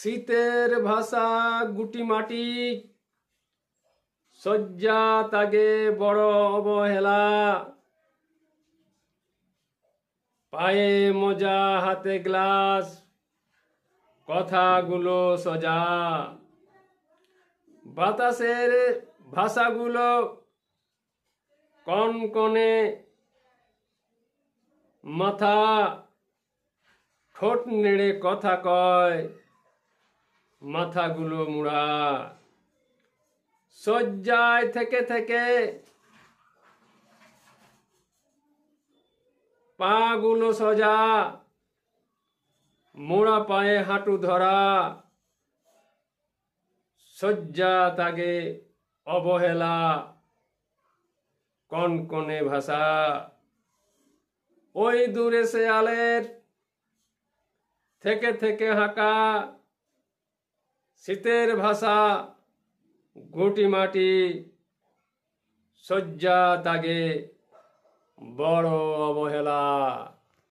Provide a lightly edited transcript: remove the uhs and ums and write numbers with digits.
শীতের ভাষা গুটি মাটি, শয্যা তাগে বড় অবহেলা। পায়ে মোজা হাতে গ্লাস, কথাগুলো সোজা। বাতাসের ভাষাগুলো কনকনে, মাথা ঠোঁট নেড়ে কথা কয়, মাথাগুলো মুড়া। শয্যায় থেকে থেকে পাগুলো সোজা, মোড়া পায়ে হাঁটু ধরা। শয্যা তাগে অবহেলা, কনকনে ভাষা। ওই দূরে শেয়ালের থেকে থেকে হাঁকা, শীতের ভাষা গুটি মাটি, শয্যা তাগে বড় অবহেলা।